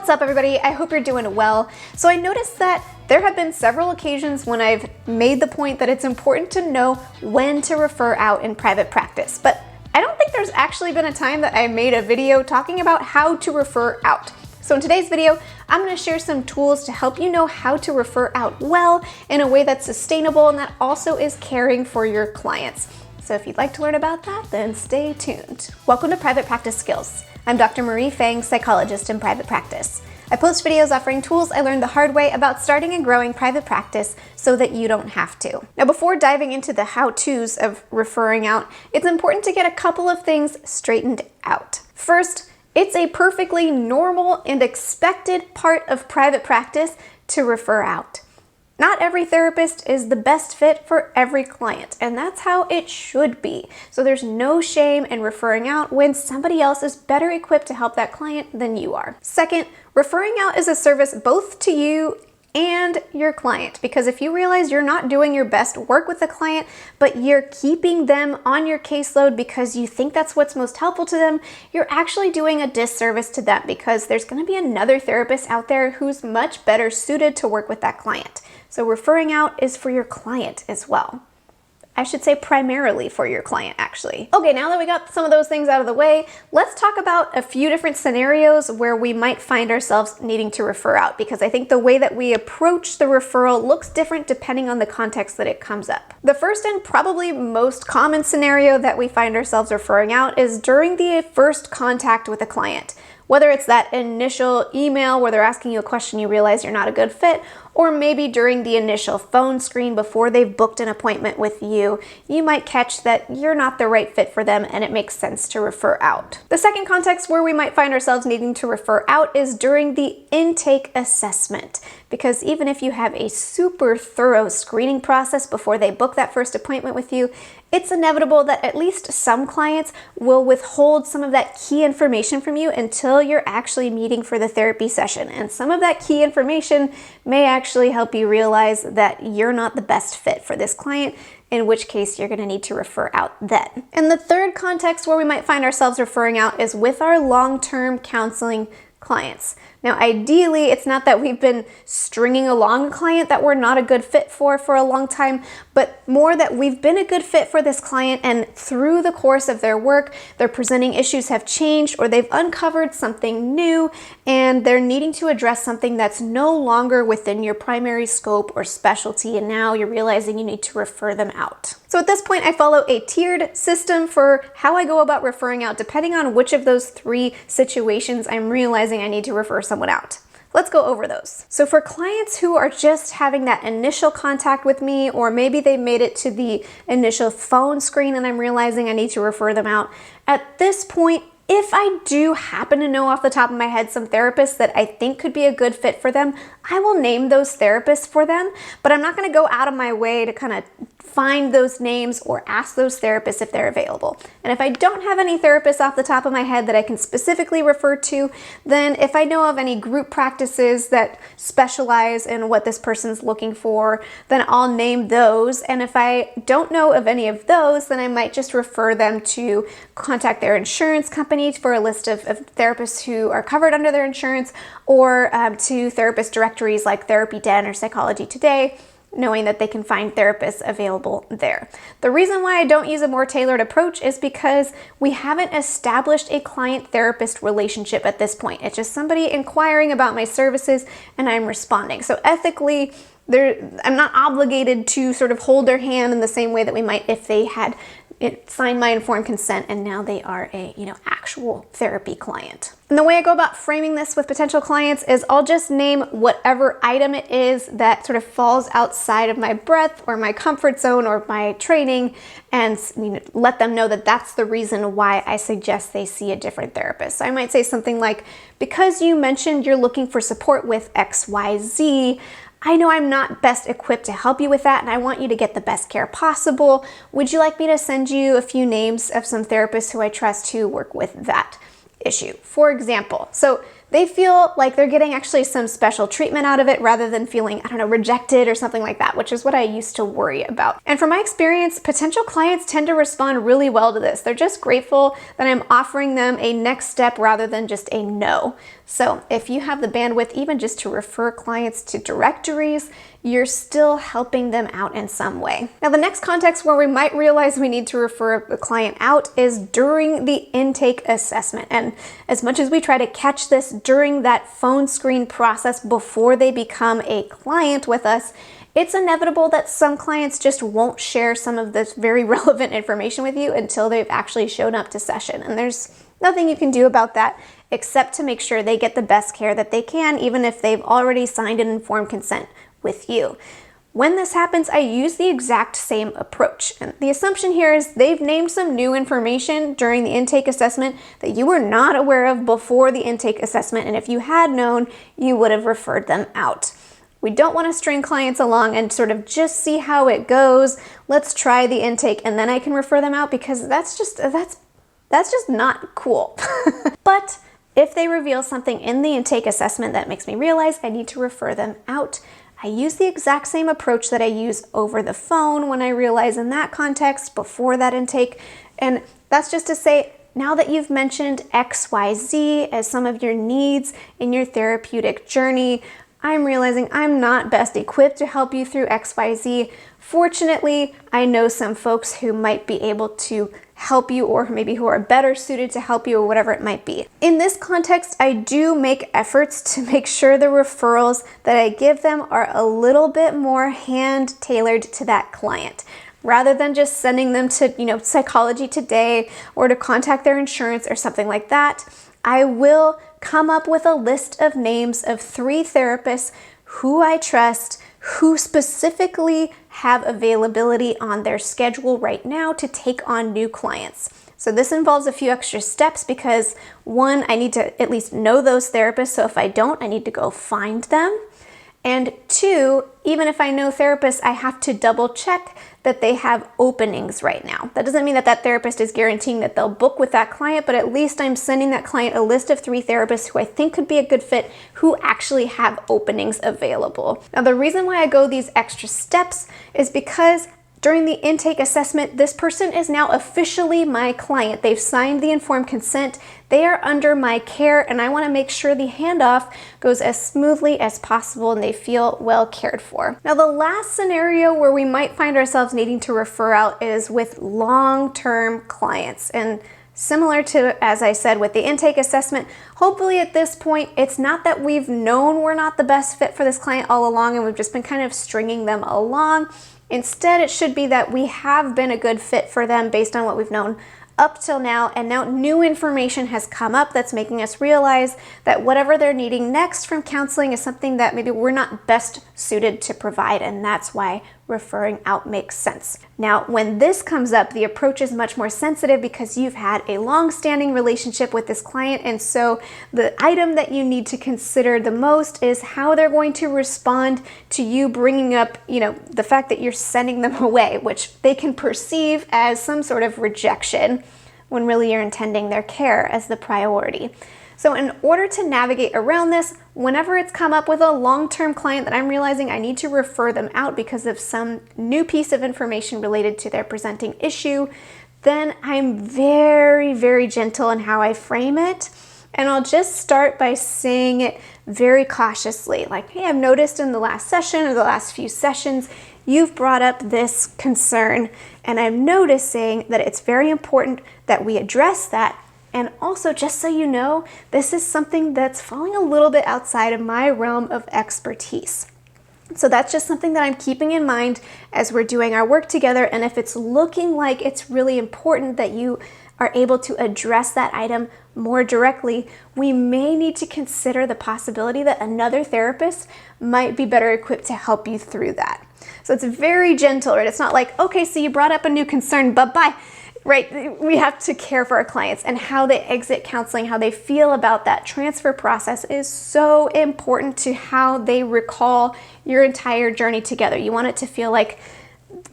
What's up, everybody? I hope you're doing well. So I noticed that there have been several occasions when I've made the point that it's important to know when to refer out in private practice, but I don't think there's actually been a time that I made a video talking about how to refer out. So in today's video, I'm going to share some tools to help you know how to refer out well in a way that's sustainable and that also is caring for your clients. So if you'd like to learn about that, then stay tuned. Welcome to Private Practice Skills. I'm Dr. Marie Fang, psychologist in private practice. I post videos offering tools I learned the hard way about starting and growing private practice so that you don't have to. Now, before diving into the how-tos of referring out, it's important to get a couple of things straightened out. First, it's a perfectly normal and expected part of private practice to refer out. Not every therapist is the best fit for every client, and that's how it should be. So there's no shame in referring out when somebody else is better equipped to help that client than you are. Second, referring out is a service both to you and your client, because if you realize you're not doing your best work with the client, but you're keeping them on your caseload because you think that's what's most helpful to them, you're actually doing a disservice to them because there's going to be another therapist out there who's much better suited to work with that client. So referring out is for your client as well. I should say primarily for your client, actually. Okay, now that we got some of those things out of the way, let's talk about a few different scenarios where we might find ourselves needing to refer out, because I think the way that we approach the referral looks different depending on the context that it comes up. The first and probably most common scenario that we find ourselves referring out is during the first contact with a client. Whether it's that initial email where they're asking you a question you realize you're not a good fit, or maybe during the initial phone screen before they've booked an appointment with you, you might catch that you're not the right fit for them and it makes sense to refer out. The second context where we might find ourselves needing to refer out is during the intake assessment, because even if you have a super thorough screening process before they book that first appointment with you, it's inevitable that at least some clients will withhold some of that key information from you until you're actually meeting for the therapy session. And some of that key information may actually help you realize that you're not the best fit for this client, in which case you're going to need to refer out then. And the third context where we might find ourselves referring out is with our long-term counseling clients. Now, ideally, it's not that we've been stringing along a client that we're not a good fit for a long time, but more that we've been a good fit for this client and through the course of their work, their presenting issues have changed or they've uncovered something new and they're needing to address something that's no longer within your primary scope or specialty, and now you're realizing you need to refer them out. So at this point, I follow a tiered system for how I go about referring out depending on which of those three situations I'm realizing I need to refer someone out. Let's go over those. So for clients who are just having that initial contact with me, or maybe they made it to the initial phone screen and I'm realizing I need to refer them out, at this point, if I do happen to know off the top of my head some therapists that I think could be a good fit for them, I will name those therapists for them, but I'm not going to go out of my way to kind of find those names or ask those therapists if they're available. And if I don't have any therapists off the top of my head that I can specifically refer to, then if I know of any group practices that specialize in what this person's looking for, then I'll name those. And if I don't know of any of those, then I might just refer them to contact their insurance company for a list of therapists who are covered under their insurance, or to therapist directories like Therapy Den or Psychology Today, knowing that they can find therapists available there. The reason why I don't use a more tailored approach is because we haven't established a client-therapist relationship at this point. It's just somebody inquiring about my services and I'm responding. So ethically, I'm not obligated to sort of hold their hand in the same way that we might if they had signed my informed consent and now they are a actual therapy client. And the way I go about framing this with potential clients is I'll just name whatever item it is that sort of falls outside of my breadth or my comfort zone or my training, and let them know that that's the reason why I suggest they see a different therapist. So I might say something like, because you mentioned you're looking for support with XYZ, I know I'm not best equipped to help you with that, and I want you to get the best care possible. Would you like me to send you a few names of some therapists who I trust who work with that issue, for example? So they feel like they're getting actually some special treatment out of it rather than feeling, rejected or something like that, which is what I used to worry about. And from my experience, potential clients tend to respond really well to this. They're just grateful that I'm offering them a next step rather than just a no. So if you have the bandwidth even just to refer clients to directories, you're still helping them out in some way. Now, the next context where we might realize we need to refer a client out is during the intake assessment. And as much as we try to catch this during that phone screen process before they become a client with us, it's inevitable that some clients just won't share some of this very relevant information with you until they've actually shown up to session. And there's nothing you can do about that except to make sure they get the best care that they can, even if they've already signed an informed consent with you. When this happens, I use the exact same approach. And the assumption here is they've named some new information during the intake assessment that you were not aware of before the intake assessment. And if you had known, you would have referred them out. We don't want to string clients along and sort of just see how it goes. Let's try the intake and then I can refer them out, because that's just not cool. But if they reveal something in the intake assessment that makes me realize I need to refer them out, I use the exact same approach that I use over the phone when I realize in that context before that intake. And that's just to say, now that you've mentioned XYZ as some of your needs in your therapeutic journey, I'm realizing I'm not best equipped to help you through XYZ. Fortunately, I know some folks who might be able to help you, or maybe who are better suited to help you, or whatever it might be. In this context, I do make efforts to make sure the referrals that I give them are a little bit more hand-tailored to that client. Rather than just sending them to, Psychology Today or to contact their insurance or something like that, I will come up with a list of names of 3 therapists who I trust, who specifically have availability on their schedule right now to take on new clients. So this involves a few extra steps because 1, I need to at least know those therapists. So if I don't, I need to go find them. And 2, even if I know therapists, I have to double check that they have openings right now. That doesn't mean that that therapist is guaranteeing that they'll book with that client, but at least I'm sending that client a list of 3 therapists who I think could be a good fit, who actually have openings available. Now, the reason why I go these extra steps is because during the intake assessment, this person is now officially my client. They've signed the informed consent. They are under my care, and I want to make sure the handoff goes as smoothly as possible and they feel well cared for. Now, the last scenario where we might find ourselves needing to refer out is with long-term clients. And similar to, as I said, with the intake assessment, hopefully at this point, it's not that we've known we're not the best fit for this client all along and we've just been kind of stringing them along. Instead, it should be that we have been a good fit for them based on what we've known up till now, and now new information has come up that's making us realize that whatever they're needing next from counseling is something that maybe we're not best suited to provide, and that's why referring out makes sense. Now, when this comes up, the approach is much more sensitive because you've had a long-standing relationship with this client, and so the item that you need to consider the most is how they're going to respond to you bringing up, the fact that you're sending them away, which they can perceive as some sort of rejection when really you're intending their care as the priority. So in order to navigate around this, whenever it's come up with a long-term client that I'm realizing I need to refer them out because of some new piece of information related to their presenting issue, then I'm very, very gentle in how I frame it. And I'll just start by saying it very cautiously, like, hey, I've noticed in the last session or the last few sessions, you've brought up this concern, and I'm noticing that it's very important that we address that. And also, just so you know, this is something that's falling a little bit outside of my realm of expertise. So that's just something that I'm keeping in mind as we're doing our work together. And if it's looking like it's really important that you are able to address that item more directly, we may need to consider the possibility that another therapist might be better equipped to help you through that. So it's very gentle, right? It's not like, okay, so you brought up a new concern, but bye. Right? We have to care for our clients, and how they exit counseling, how they feel about that transfer process is so important to how they recall your entire journey together. You want it to feel like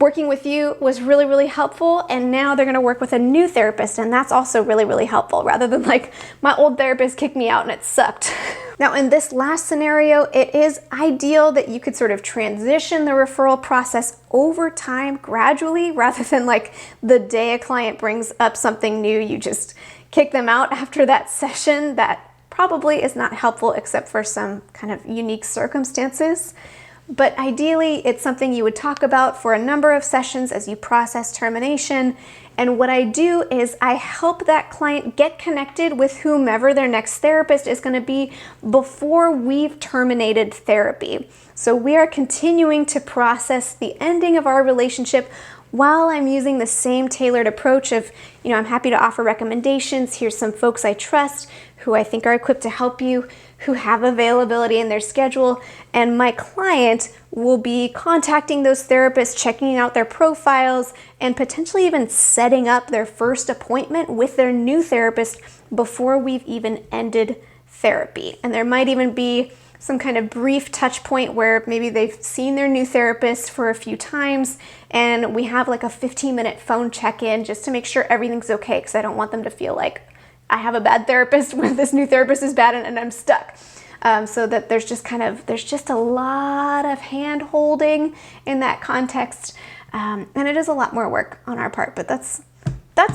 working with you was really, really helpful, and now they're going to work with a new therapist, and that's also really, really helpful, rather than like, my old therapist kicked me out and it sucked. Now, in this last scenario, it is ideal that you could sort of transition the referral process over time gradually, rather than like the day a client brings up something new, you just kick them out after that session. probably is not helpful except for some kind of unique circumstances. But ideally, it's something you would talk about for a number of sessions as you process termination. And what I do is I help that client get connected with whomever their next therapist is going to be before we've terminated therapy. So we are continuing to process the ending of our relationship while I'm using the same tailored approach of, I'm happy to offer recommendations. Here's some folks I trust who I think are equipped to help you, who have availability in their schedule, and my client will be contacting those therapists, checking out their profiles, and potentially even setting up their first appointment with their new therapist before we've even ended therapy. And there might even be some kind of brief touch point where maybe they've seen their new therapist for a few times and we have like a 15-minute phone check-in just to make sure everything's okay, because I don't want them to feel like I have a bad therapist when this new therapist is bad and I'm stuck. So that there's just a lot of hand holding in that context. And it is a lot more work on our part, but that's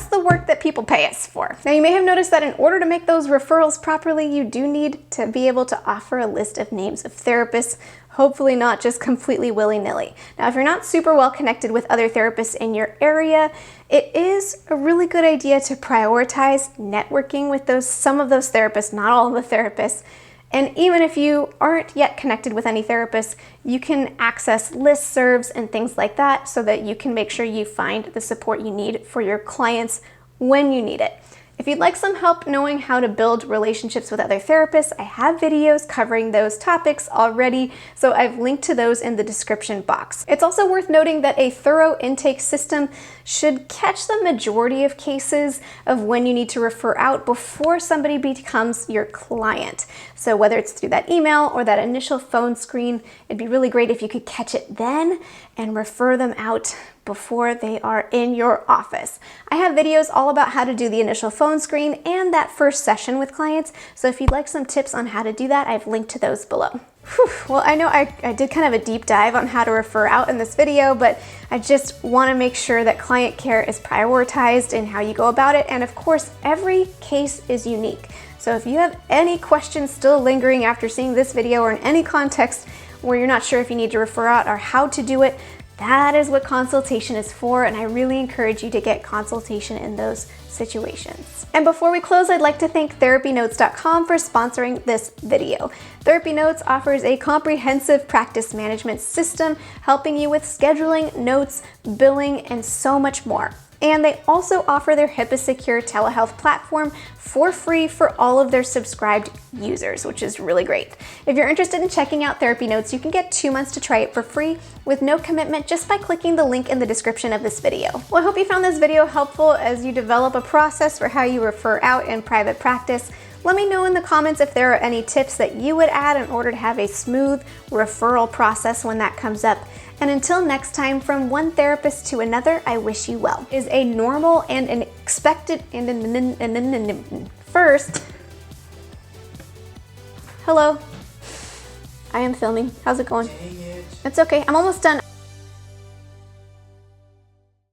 the work that people pay us for. Now, you may have noticed that in order to make those referrals properly, you do need to be able to offer a list of names of therapists, hopefully not just completely willy-nilly. Now, if you're not super well connected with other therapists in your area, it is a really good idea to prioritize networking with some of those therapists, not all of the therapists. And even if you aren't yet connected with any therapists, you can access listservs and things like that so that you can make sure you find the support you need for your clients when you need it. If you'd like some help knowing how to build relationships with other therapists, I have videos covering those topics already, so I've linked to those in the description box. It's also worth noting that a thorough intake system should catch the majority of cases of when you need to refer out before somebody becomes your client. So whether it's through that email or that initial phone screen, it'd be really great if you could catch it then and refer them out before they are in your office. I have videos all about how to do the initial phone screen and that first session with clients, so if you'd like some tips on how to do that, I've linked to those below. Whew. Well, I know I did kind of a deep dive on how to refer out in this video, but I just want to make sure that client care is prioritized in how you go about it, and of course, every case is unique. So if you have any questions still lingering after seeing this video or in any context where you're not sure if you need to refer out or how to do it, that is what consultation is for, and I really encourage you to get consultation in those situations. And before we close, I'd like to thank TherapyNotes.com for sponsoring this video. TherapyNotes offers a comprehensive practice management system helping you with scheduling, notes, billing, and so much more. And they also offer their HIPAA-secure telehealth platform for free for all of their subscribed users, which is really great. If you're interested in checking out TherapyNotes, you can get 2 months to try it for free with no commitment just by clicking the link in the description of this video. Well, I hope you found this video helpful as you develop a process for how you refer out in private practice. Let me know in the comments if there are any tips that you would add in order to have a smooth referral process when that comes up. And until next time, from one therapist to another, I wish you well. Is a normal and an expected first. Hello. I am filming. How's it going? It's okay. I'm almost done.